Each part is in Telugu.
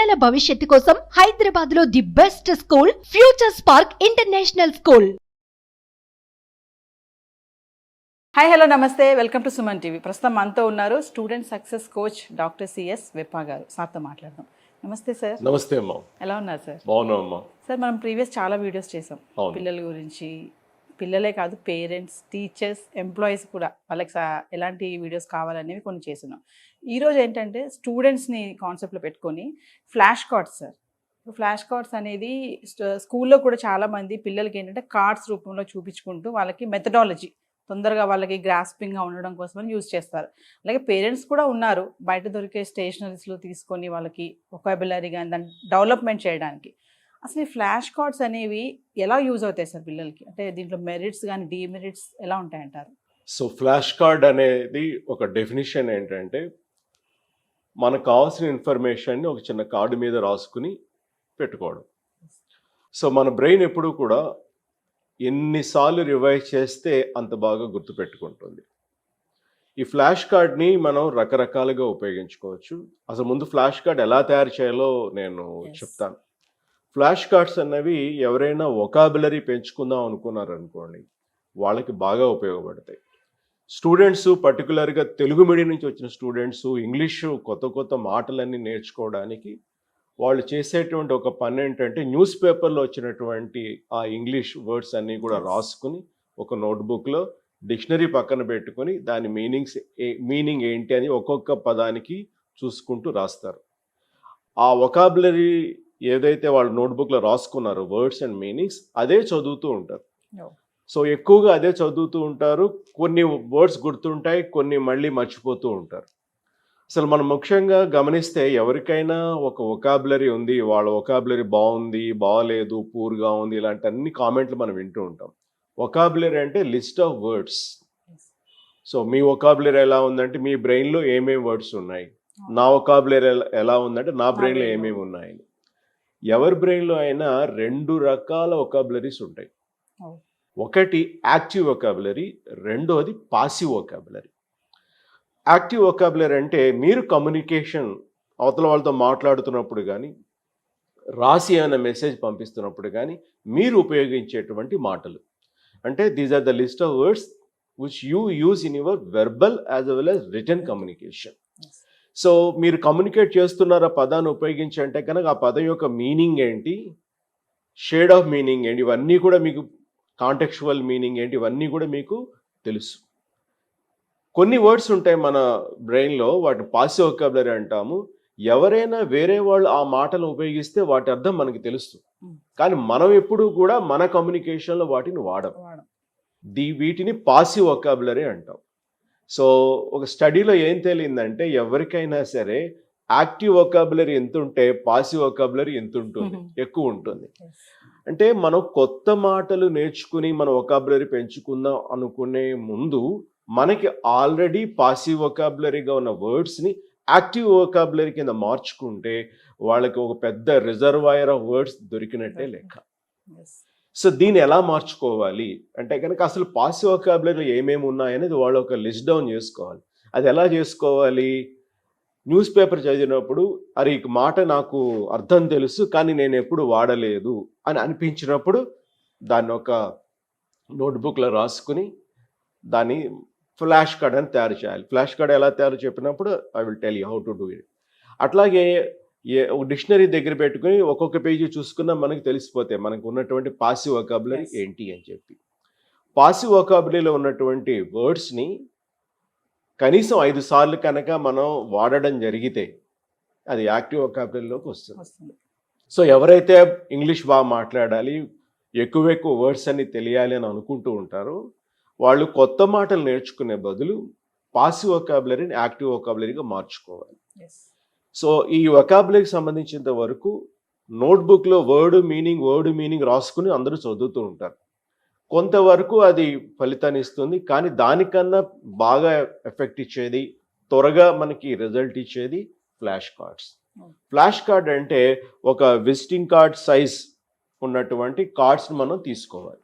పిల్లల భవిష్యత్తు కోసం హైదరాబాద్ లో the best school Future Spark International School. Hi hello namaste, welcome to Suman TV. ప్రస్తుతం మనతో ఉన్నారు student success coach doctor CS Veppa గారు. సార్తో మాట్లాడదాం. నమస్తే సార్. నమస్తే అమ్మా. ఎలా ఉన్నారు సార్? బాగున్నాం అమ్మా. సార్, మనం ప్రీవియస్ చాలా వీడియోస్ చేసాం పిల్లల గురించి. పిల్లలే కాదు, పేరెంట్స్, టీచర్స్, ఎంప్లాయీస్ కూడా వాళ్ళకి ఎలాంటి వీడియోస్ కావాలనేవి కొన్ని చేస్తున్నాం. ఈరోజు ఏంటంటే స్టూడెంట్స్ని కాన్సెప్ట్లో పెట్టుకొని flash cards sir. Flash cards అనేది స్కూల్లో కూడా చాలామంది పిల్లలకి ఏంటంటే కార్డ్స్ రూపంలో చూపించుకుంటూ వాళ్ళకి మెథడాలజీ తొందరగా వాళ్ళకి గ్రాస్పింగ్గా ఉండడం కోసమని యూజ్ చేస్తారు. అలాగే పేరెంట్స్ కూడా ఉన్నారు బయట దొరికే స్టేషనరీస్లో తీసుకొని వాళ్ళకి వొకాబులరీ కానీ దాన్ని డెవలప్మెంట్ చేయడానికి. అసలు ఈ ఫ్లాష్ కార్డ్స్ అనేవి ఎలా యూజ్ అవుతాయి సార్ పిల్లలకి? అంటే దీంట్లో మెరిట్స్ కానీ డిమెరిట్స్ ఎలా ఉంటాయంటారు? సో ఫ్లాష్ కార్డ్ అనేది ఒక డెఫినిషన్ ఏంటంటే మనకు కావాల్సిన ఇన్ఫర్మేషన్ని ఒక చిన్న కార్డు మీద రాసుకుని పెట్టుకోవడం. సో మన బ్రెయిన్ ఎప్పుడు కూడా ఎన్నిసార్లు రివైజ్ చేస్తే అంత బాగా గుర్తుపెట్టుకుంటుంది. ఈ ఫ్లాష్ కార్డ్ని మనం రకరకాలుగా ఉపయోగించుకోవచ్చు. అసలు ముందు ఫ్లాష్ కార్డ్ ఎలా తయారు చేయాలో నేను చెప్తాను. ఫ్లాష్ కార్డ్స్ అన్నవి ఎవరైనా వొకాబులరీ పెంచుకుందాం అనుకున్నారనుకోండి, వాళ్ళకి బాగా ఉపయోగపడతాయి. స్టూడెంట్స్ పర్టికులర్గా తెలుగు మీడియం నుంచి వచ్చిన స్టూడెంట్స్ ఇంగ్లీషు కొత్త కొత్త మాటలన్నీ నేర్చుకోవడానికి వాళ్ళు చేసేటువంటి ఒక పని ఏంటంటే న్యూస్ పేపర్లో వచ్చినటువంటి ఆ ఇంగ్లీష్ వర్డ్స్ అన్నీ కూడా రాసుకుని ఒక నోట్బుక్లో డిక్షనరీ పక్కన పెట్టుకొని దాని మీనింగ్ ఏంటి అని ఒక్కొక్క పదానికి చూసుకుంటూ రాస్తారు. ఆ వొకాబులరీ ఏదైతే వాళ్ళు నోట్బుక్లో రాసుకున్నారో వర్డ్స్ అండ్ మీనింగ్స్ అదే చదువుతూ ఉంటారు. సో ఎక్కువగా అదే చదువుతూ ఉంటారు. కొన్ని వర్డ్స్ గుర్తుంటాయి, కొన్ని మళ్ళీ మర్చిపోతూ ఉంటారు. అసలు మనం ముఖ్యంగా గమనిస్తే ఎవరికైనా ఒక వొకాబులరీ ఉంది, వాళ్ళ వొకాబులరీ బాగుంది, బాగలేదు, పూర్గా ఉంది, ఇలాంటి అన్ని కామెంట్లు మనం వింటూ ఉంటాం. వొకాబులరీ అంటే list of words. So me vocabulary ఎలా ఉందంటే మీ బ్రెయిన్లో ఏమేమి వర్డ్స్ ఉన్నాయి, నా వొకాబులరీ ఎలా ఉందంటే నా బ్రెయిన్లో ఏమేమి ఉన్నాయని. ఎవరి బ్రెయిన్లో అయినా రెండు రకాల వొకాబులరీస్ ఉంటాయి. ఒకటి యాక్టివ్ వొకాబులరీ, రెండోది పాసివ్ వొకాబులరీ. యాక్టివ్ వొకాబులరీ అంటే మీరు కమ్యూనికేషన్ అవతల వాళ్ళతో మాట్లాడుతున్నప్పుడు కానీ రాసి ఏమైనా మెసేజ్ పంపిస్తున్నప్పుడు కానీ మీరు ఉపయోగించేటువంటి మాటలు. అంటే these are the list of words which you use in your verbal as well as written communication. So మీరు కమ్యూనికేట్ చేస్తున్నారు ఆ పదాన్ని ఉపయోగించి అంటే కనుక ఆ పదం యొక్క మీనింగ్ ఏంటి, షేడ్ ఆఫ్ మీనింగ్ ఏంటి, ఇవన్నీ కూడా మీకు కాంటెక్చువల్ మీనింగ్ ఏంటి, ఇవన్నీ కూడా మీకు తెలుసు. కొన్ని వర్డ్స్ ఉంటాయి మన బ్రెయిన్లో, వాటిని పాసివ్ వొకాబులరీ అంటాము. ఎవరైనా వేరే వాళ్ళు ఆ మాటలు ఉపయోగిస్తే వాటి అర్థం మనకి తెలుస్తుంది, కానీ మనం ఎప్పుడు కూడా మన కమ్యూనికేషన్లో వాటిని వాడం. వీటిని పాసివ్ వొకాబులరీ అంటాం. సో ఒక స్టడీలో ఏం తేలిందంటే ఎవరికైనా సరే యాక్టివ్ వొకాబులరీ ఎంత ఉంటే పాసివ్ వొకాబులరీ ఎంత ఉంటుంది, ఎక్కువ ఉంటుంది. అంటే మనం కొత్త మాటలు నేర్చుకుని మన వొకాబులరీ పెంచుకుందాం అనుకునే ముందు మనకి ఆల్రెడీ పాసివ్ వొకాబులరీగా ఉన్న వర్డ్స్ని యాక్టివ్ వొకాబులరీ కింద మార్చుకుంటే వాళ్ళకి ఒక పెద్ద రిజర్వాయర్ ఆఫ్ వర్డ్స్ దొరికినట్టే లెక్క. సో దీన్ని ఎలా మార్చుకోవాలి అంటే కనుక అసలు పాసివ్ వొకాబులరీలో ఏమేమి ఉన్నాయనేది వాళ్ళు ఒక లిస్ట్ డౌన్ చేసుకోవాలి. అది ఎలా చేసుకోవాలి? న్యూస్ పేపర్ చదివినప్పుడు అరే ఈ మాట నాకు అర్థం తెలుసు కానీ నేను ఎప్పుడు వాడలేదు అని అనిపించినప్పుడు దాన్ని ఒక నోట్బుక్లో రాసుకుని దాన్ని ఫ్లాష్ కార్డ్ అని తయారు చేయాలి. ఫ్లాష్ కార్డ్ ఎలా తయారు చెప్పినప్పుడు I will tell you how to do it. అట్లాగే ఒక డిక్షనరీ దగ్గర పెట్టుకుని ఒక్కొక్క పేజీ చూసుకున్నా మనకు తెలిసిపోతాయి మనకు ఉన్నటువంటి పాసివ్ వొకాబులరీ ఏంటి అని చెప్పి. పాసివ్ వొకాబులరీలో ఉన్నటువంటి వర్డ్స్ని కనీసం 5 సార్లు కనుక మనం వాడడం జరిగితే అది యాక్టివ్ వొకాబులరీలోకి వస్తుంది. సో ఎవరైతే ఇంగ్లీష్ బాగా మాట్లాడాలి, ఎక్కువ వర్డ్స్ అన్ని తెలియాలి అని అనుకుంటూ ఉంటారో వాళ్ళు కొత్త మాటలు నేర్చుకునే బదులు పాసివ్ వొకాబులరీని యాక్టివ్ వొకాబులరీగా మార్చుకోవాలి. సో ఈ వొకాబులరీకి సంబంధించినంత వరకు నోట్బుక్లో వర్డ్ మీనింగ్ రాసుకుని అందరూ చదువుతూ ఉంటారు. కొంతవరకు అది ఫలితాన్ని ఇస్తుంది, కానీ దానికన్నా బాగా ఎఫెక్ట్ ఇచ్చేది, త్వరగా మనకి రిజల్ట్ ఇచ్చేది ఫ్లాష్ కార్డ్స్. ఫ్లాష్ కార్డ్ అంటే ఒక విజిటింగ్ కార్డ్ సైజ్ ఉన్నటువంటి కార్డ్స్ని మనం తీసుకోవాలి,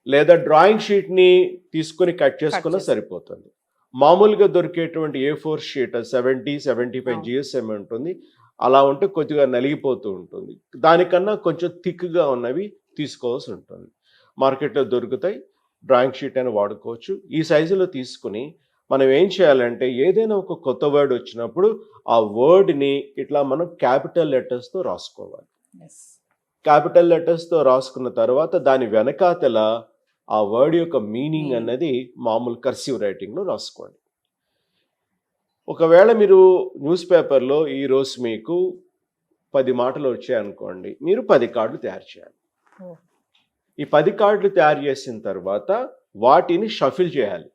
లేదా డ్రాయింగ్ షీట్ని తీసుకొని కట్ చేసుకున్నా సరిపోతుంది. మామూలుగా దొరికేటువంటి A4 షీట్ 70-75 GSM ఉంటుంది. అలా ఉంటే కొద్దిగా నలిగిపోతూ ఉంటుంది. దానికన్నా కొంచెం థిక్గా ఉన్నవి తీసుకోవాల్సి ఉంటుంది. మార్కెట్లో దొరుకుతాయి, డ్రాయింగ్ షీట్ అని వాడుకోవచ్చు. ఈ సైజులో తీసుకుని మనం ఏం చేయాలంటే ఏదైనా ఒక కొత్త వర్డ్ వచ్చినప్పుడు ఆ వర్డ్ని ఇట్లా మనం క్యాపిటల్ లెటర్స్తో రాసుకోవాలి. ఎస్. క్యాపిటల్ లెటర్స్తో రాసుకున్న తర్వాత దాని వెనకాతల ఆ వర్డ్ యొక్క మీనింగ్ అన్నది మామూలు కర్సివ్ రైటింగ్లో రాసుకోండి. ఒకవేళ మీరు న్యూస్ పేపర్లో ఈరోజు మీకు 10 మాటలు వచ్చాయనుకోండి, మీరు 10 కార్డులు తయారు చేయాలి. ఓ. ఈ 10 కార్డులు తయారు చేసిన తర్వాత వాటిని షఫిల్ చేయాలి.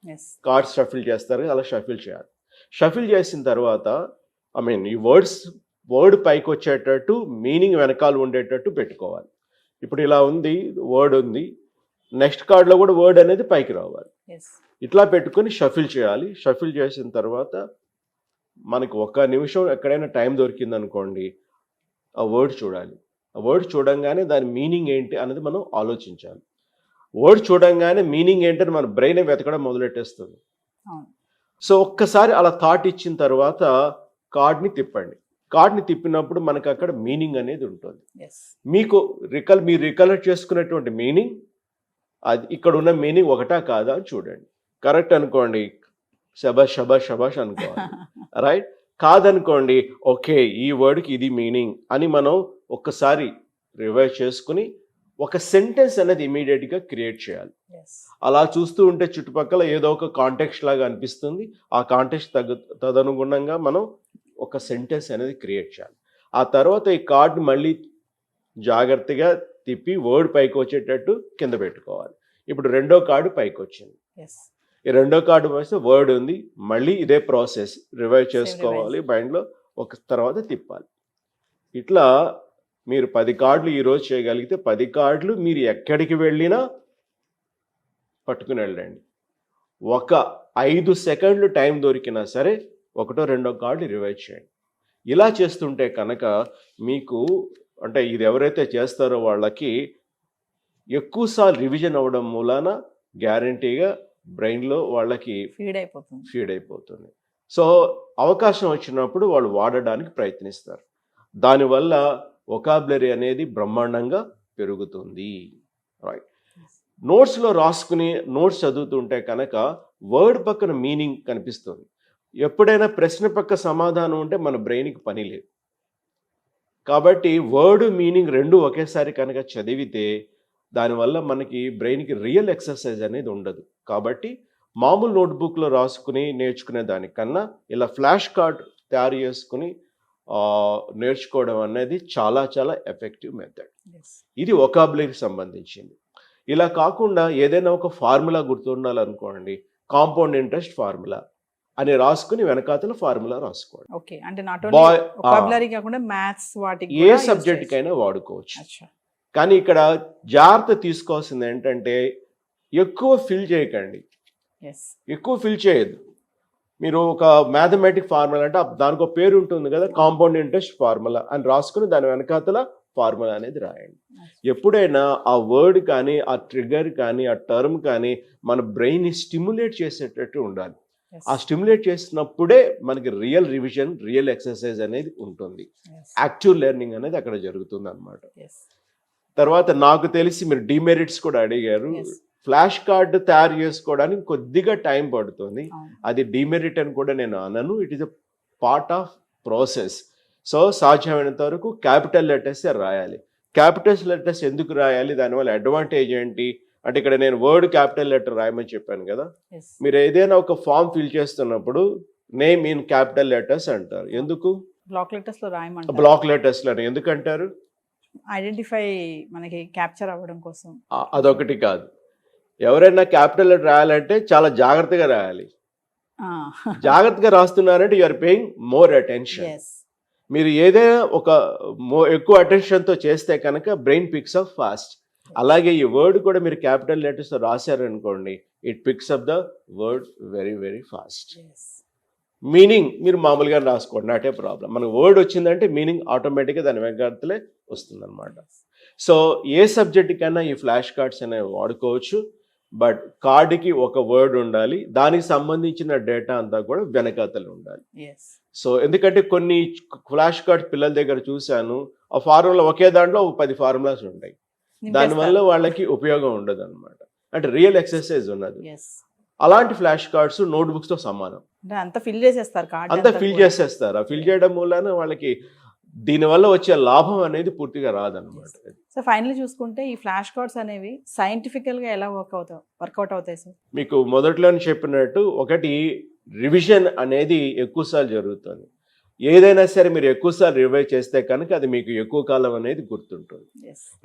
ఎస్. కార్డ్స్ షఫిల్ చేస్తారు, అలా షఫిల్ చేయాలి. షఫిల్ చేసిన తర్వాత ఈ వర్డ్ పైకి వచ్చేటట్టు మీనింగ్ వెనకాల ఉండేటట్టు పెట్టుకోవాలి. ఇప్పుడు ఇలా ఉంది, వర్డ్ ఉంది, నెక్స్ట్ కార్డులో కూడా వర్డ్ అనేది పైకి రావాలి. ఎస్. ఇట్లా పెట్టుకొని షఫిల్ చేయాలి. షఫిల్ చేసిన తర్వాత మనకు 1 నిమిషం ఎక్కడైనా టైం దొరికిందనుకోండి, ఆ వర్డ్ చూడాలి. ఆ వర్డ్ చూడంగానే దాని మీనింగ్ ఏంటి అనేది మనం ఆలోచించాలి. వర్డ్ చూడంగానే మీనింగ్ ఏంటని మన బ్రెయిన్ వెతకడం మొదలెట్టేస్తుంది. అవును. సో ఒక్కసారి అలా థాట్ ఇచ్చిన తర్వాత కార్డ్ని తిప్పండి. కార్డ్ని తిప్పినప్పుడు మనకు అక్కడ మీనింగ్ అనేది ఉంటుంది. ఎస్. మీరు రికలెక్ట్ చేసుకునేటువంటి మీనింగ్ అది ఇక్కడ ఉన్న మీనింగ్ ఒకటా కాదా అని చూడండి. కరెక్ట్ అనుకోండి, శబాష్ శబాష్ శబాష్ అనుకోవాలి. రైట్, కాదనుకోండి, ఓకే ఈ వర్డ్కి ఇది మీనింగ్ అని మనం ఒక్కసారి రివైజ్ చేసుకుని ఒక సెంటెన్స్ అనేది ఇమీడియట్గా క్రియేట్ చేయాలి. ఎస్. అలా చూస్తూ ఉంటే చుట్టుపక్కల ఏదో ఒక కాంటెక్స్ట్ లాగా అనిపిస్తుంది. ఆ కాంటెక్స్ట్ తదనుగుణంగా మనం ఒక సెంటెన్స్ అనేది క్రియేట్ చేయాలి. ఆ తర్వాత ఈ కార్డు మళ్ళీ జాగ్రత్తగా తిప్పి వర్డ్ పైకి వచ్చేటట్టు కింద పెట్టుకోవాలి. ఇప్పుడు రెండో కార్డు పైకి వచ్చింది. ఎస్. ఈ రెండో కార్డు వేస్తే వర్డ్ ఉంది, మళ్ళీ ఇదే ప్రాసెస్ రివైజ్ చేసుకోవాలి, మైండ్లో ఒక తర్వాత తిప్పాలి. ఇట్లా మీరు 10 కార్డులు ఈరోజు చేయగలిగితే 10 కార్డులు మీరు ఎక్కడికి వెళ్ళినా పట్టుకుని వెళ్ళండి. ఒక 5 సెకండ్లు టైం దొరికినా సరే 1, 2 కార్డులు రివైజ్ చేయండి. ఇలా చేస్తుంటే కనుక మీకు ఇది ఎవరైతే చేస్తారో వాళ్ళకి ఎక్కువసార్లు రివిజన్ అవ్వడం మూలాన గ్యారంటీగా బ్రెయిన్లో వాళ్ళకి ఫీడ్ అయిపోతుంది. సో అవకాశం వచ్చినప్పుడు వాళ్ళు వాడడానికి ప్రయత్నిస్తారు. దానివల్ల వొకాబులరీ అనేది బ్రహ్మాండంగా పెరుగుతుంది. రైట్, నోట్స్లో రాసుకుని నోట్స్ చదువుతుంటే కనుక వర్డ్ పక్కన మీనింగ్ కనిపిస్తుంది. ఎప్పుడైనా ప్రశ్న పక్క సమాధానం ఉంటే మన బ్రెయిన్కి పని లేదు. కాబట్టి వర్డ్ మీనింగ్ రెండు ఒకేసారి కనుక చదివితే దానివల్ల మనకి బ్రెయిన్కి రియల్ ఎక్సర్సైజ్ అనేది ఉండదు. కాబట్టి మామూలు నోట్బుక్లో రాసుకుని నేర్చుకునే దానికన్నా ఇలా ఫ్లాష్ కార్డ్ తయారు చేసుకుని నేర్చుకోవడం అనేది చాలా చాలా ఎఫెక్టివ్ మెథడ్. ఇది వొకాబులరీకి సంబంధించింది. ఇలా కాకుండా ఏదైనా ఒక ఫార్ములా గుర్తుండాలనుకోండి, కాంపౌండ్ ఇంట్రెస్ట్ ఫార్ములా అని రాసుకుని వెనకాతల ఫార్ములా రాసుకోండి. ఓకే, అంటే నాట్ ఓన్లీ వొకాబులరీ కాకుండా మ్యాథ్స్ వాటికి ఏ సబ్జెక్ట్ కైనా వాడుకోవచ్చు. కానీ ఇక్కడ జాగ్రత్త తీసుకోవాల్సింది ఏంటంటే ఎక్కువ ఫిల్ చేయకండి. ఎక్కువ ఫిల్ చేయొద్దు. మీరు ఒక మ్యాథమెటిక్ ఫార్ములా అంటే దానికి ఒక పేరు ఉంటుంది కదా, కాంపౌండ్ ఇంట్రెస్ట్ ఫార్ములా అని రాసుకుని దాని వెనకాతల ఫార్ములా అనేది రాయండి. ఎప్పుడైనా ఆ వర్డ్ కానీ ఆ ట్రిగర్ కానీ ఆ టర్మ్ కానీ మన బ్రెయిన్ని స్టిమ్యులేట్ చేసేటట్టు ఉండాలి. ఆ స్టిమ్యులేట్ చేసినప్పుడే మనకి రియల్ రివిజన్, రియల్ ఎక్సర్సైజ్ అనేది ఉంటుంది. యాక్టివ్ లెర్నింగ్ అనేది అక్కడ జరుగుతుంది అన్నమాట. తర్వాత నాకు తెలిసి మీరు డిమెరిట్స్ కూడా అడిగారు. ఫ్లాష్ కార్డు తయారు చేసుకోవడానికి కొద్దిగా టైం పడుతుంది. అది డిమెరిట్ అని కూడా నేను అనను. It is a part of process. So సాధ్యమైనంత వరకు క్యాపిటల్ లెటర్స్ రాయాలి. క్యాపిటల్ లెటర్స్ ఎందుకు రాయాలి, దానివల్ల అడ్వాంటేజ్ ఏంటి అంటే, ఇక్కడ నేను వర్డ్ క్యాపిటల్ లెటర్ రాయమని చెప్పాను కదా, మీరు ఏదైనా ఒక ఫామ్ ఫిల్ చేస్తున్నప్పుడు నేమ్ ఇన్ క్యాపిటల్ లెటర్స్ అంటారు. ఎందుకు? బ్లాక్ లెటర్స్ లో రాయమంటారు. బ్లాక్ లెటర్స్ లో ఎందుకంటారు? ఐడెంటిఫై మనకి క్యాప్చర్ అవ్వడం కోసం. అదొకటి కాదు, ఎవరైనా క్యాపిటల్ లెటర్ రాయాలంటే చాలా జాగ్రత్తగా రాయాలి. జాగ్రత్తగా రాస్తున్నారంటే you are paying more attention. మీరు ఏదైనా ఒక ఎక్కువ అటెన్షన్తో చేస్తే కనుక బ్రెయిన్ పిక్స్ అప్ ఫాస్ట్. అలాగే ఈ వర్డ్ కూడా మీరు క్యాపిటల్ లెటర్స్తో రాశారనుకోండి, it picks up the word very very fast. Meaning మీరు మామూలుగా రాసుకోండి, నాట్ ఏ ప్రాబ్లం. మనకు వర్డ్ వచ్చిందంటే మీనింగ్ ఆటోమేటిక్గా దాని వెనకాలే వస్తుంది అనమాట. సో ఏ సబ్జెక్ట్ కైనా ఈ ఫ్లాష్ కార్డ్స్ అనేవి వాడుకోవచ్చు. బట్ కార్డుకి ఒక వర్డ్ ఉండాలి, దానికి సంబంధించిన డేటా అంతా కూడా వెనకాతలు ఉండాలి. సో ఎందుకంటే కొన్ని ఫ్లాష్ కార్డ్స్ పిల్లల దగ్గర చూశాను, ఆ ఫార్ములా ఒకే దాంట్లో 10 ఫార్ములాస్ ఉంటాయి, దానివల్ల వాళ్ళకి ఉపయోగం ఉండదు అనమాట. అంటే రియల్ ఎక్సర్సైజ్ ఉన్నది. అలాంటి ఫ్లాష్ కార్డ్స్ నోట్బుక్స్తో సమానం. అంటే అంతా ఫిల్ చేసేస్తారు కార్డ్, అంతా ఫిల్ చేసేస్తారు. ఆ ఫిల్ చేయడం వల్ల వాళ్ళకి దీనివల్ల వచ్చే లాభం అనేది పూర్తిగా రాదనమాట. సో ఫైనల్ చూసుకుంటే ఈ ఫ్లాష్ కార్డ్స్ అనేవి సైంటిఫికల్గా ఎలా వర్కౌట్ అవుతాయి సార్? మీకు మొదట్లోనే చెప్పినట్టు, ఒకటి రివిజన్ అనేది ఎక్కువసార్లు జరుగుతుంది. ఏదైనా సరే మీరు ఎక్కువసార్లు రివైజ్ చేస్తే కనుక అది మీకు ఎక్కువ కాలం అనేది గుర్తుంటుంది.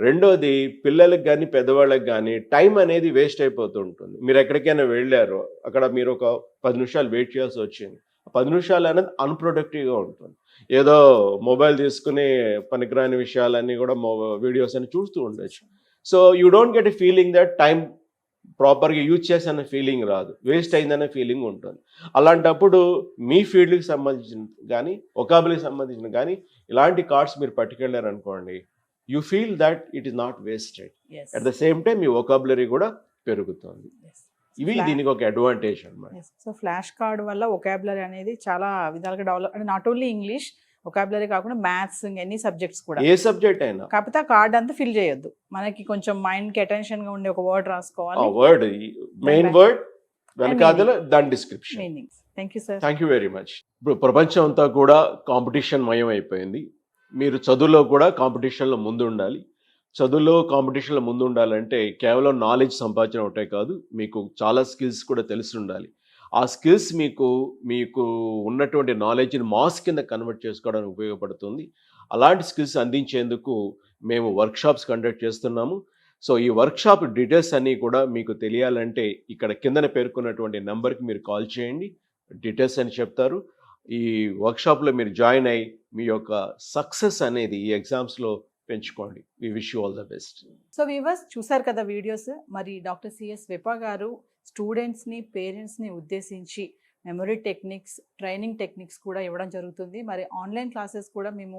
రెండోది, పిల్లలకు కానీ పెద్దవాళ్ళకి కానీ టైం అనేది వేస్ట్ అయిపోతూ ఉంటుంది. మీరు ఎక్కడికైనా వెళ్ళారు, అక్కడ మీరు ఒక 10 నిమిషాలు వెయిట్ చేయాల్సి వచ్చింది, 10 నిమిషాలు అనేది అన్ప్రొడక్టివ్గా ఉంటుంది. ఏదో మొబైల్ తీసుకుని పనికిరాని విషయాలన్నీ కూడా వీడియోస్ అని చూస్తూ ఉండొచ్చు. So you don't get a feeling that time ప్రాపర్గా యూజ్ చేసిన ఫీలింగ్ రాదు, వేస్ట్ అయిందనే ఫీలింగ్ ఉంటుంది. అలాంటప్పుడు మీ ఫీల్డ్కి సంబంధించిన కానీ ఒకాబులకి సంబంధించిన కానీ ఇలాంటి కార్డ్స్ మీరు పట్టుకెళ్ళారు అనుకోండి, you feel that it is not wasted. At the same time me vocabulary కూడా పెరుగుతుంది. ఇవి దీనికి ఒక అడ్వాంటేజ్ అన్నమాట. సో ఫ్లాష్ కార్డ్ వల్ల ఒకాబులరీ అనేది చాలా విధాలుగా డెవలప్, అంటే నాట్ ఓన్లీ ఇంగ్లీష్ ఒకాబులరీ కాకుండా మ్యాథ్స్, ఎనీ సబ్జెక్ట్స్ కూడా, ఏ సబ్జెక్ట్ అయినా. కాకపోతే ఆ కార్డ్ అంతా ఫిల్ చేయొద్దు, మనకి కొంచెం మైండ్ కి అటెన్షన్ గా ఉండే ఒక వర్డ్ రాసుకోవాలి. వర్డ్, మెయిన్ వర్డ్, వెనకాల దాని description. Meanings. Thank you sir. Thank you very much. ఇప్పుడు ప్రపంచం అంతా కూడా కాంపిటీషన్ మయం అయిపోయింది. మీరు చదువులో కూడా కాంపిటీషన్లో ముందు ఉండాలి. చదువులో కాంపిటీషన్లో ముందు ఉండాలంటే కేవలం నాలెడ్జ్ సంపాదించడం ఒకటే కాదు, మీకు చాలా స్కిల్స్ కూడా తెలిసి ఉండాలి. ఆ స్కిల్స్ మీకు ఉన్నటువంటి నాలెడ్జ్ని మాస్ కింద కన్వర్ట్ చేసుకోవడానికి ఉపయోగపడుతుంది. అలాంటి స్కిల్స్ అందించేందుకు మేము వర్క్షాప్స్ కండక్ట్ చేస్తున్నాము. సో ఈ వర్క్షాప్ డీటెయిల్స్ అన్నీ కూడా మీకు తెలియాలంటే ఇక్కడ కిందన పేర్కొన్నటువంటి నెంబర్కి మీరు కాల్ చేయండి, డీటెయిల్స్ అని చెప్తారు. ఈ వర్క్షాప్లో మీరు జాయిన్ అయ్యి మీ యొక్క సక్సెస్ అనేది ఈ ఎగ్జామ్స్లో పెంచుకోండి. We wish you all the best. So viewers చూసారు కదా వీడియోస్. మరి డాక్టర్ సిఎస్ విపా గారు స్టూడెంట్స్ని, పేరెంట్స్ని ఉద్దేశించి మెమరీ టెక్నిక్స్, ట్రైనింగ్ టెక్నిక్స్ కూడా ఇవ్వడం జరుగుతుంది. మరి ఆన్లైన్ క్లాసెస్ కూడా మేము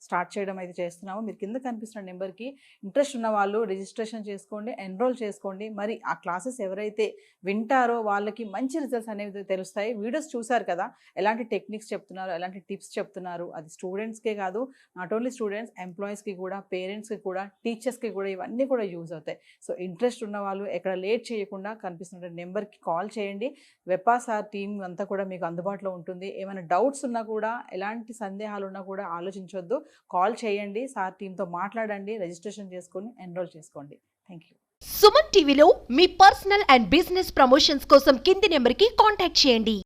స్టార్ట్ చేయడం అయితే చేస్తున్నాము. మీరు కింద కనిపిస్తున్న నెంబర్కి ఇంట్రెస్ట్ ఉన్న వాళ్ళు రిజిస్ట్రేషన్ చేసుకోండి, ఎన్రోల్ చేసుకోండి. మరి ఆ క్లాసెస్ ఎవరైతే వింటారో వాళ్ళకి మంచి రిజల్ట్స్ అనేవి తెలుస్తాయి. వీడియోస్ చూసారు కదా, ఎలాంటి టెక్నిక్స్ చెప్తున్నారు, ఎలాంటి టిప్స్ చెప్తున్నారు. అది స్టూడెంట్స్కే కాదు, నాట్ ఓన్లీ స్టూడెంట్స్, ఎంప్లాయీస్కి కూడా, పేరెంట్స్కి కూడా, టీచర్స్కి కూడా ఇవన్నీ కూడా యూజ్ అవుతాయి. సో ఇంట్రెస్ట్ ఉన్న వాళ్ళు ఎక్కడ లేట్ చేయకుండా కనిపిస్తున్న నెంబర్కి కాల్ చేయండి. వెపా సార్ టీం అంతా కూడా మీకు అందుబాటులో ఉంటుంది. ఏమైనా డౌట్స్ ఉన్నా కూడా, ఎలాంటి సందేహాలు ఉన్నా కూడా ఆలోచించొద్దు, కాల్ చేయండి, సార్ టీంతో మాట్లాడండి, రిజిస్ట్రేషన్ చేసుకొని ఎన్రోల్ చేసుకోండి. Thank you. సుమన్ టీవీలో మీ పర్సనల్ అండ్ బిజినెస్ ప్రమోషన్స్ కోసం కింది నెంబర్కి కాంటాక్ట్ చేయండి.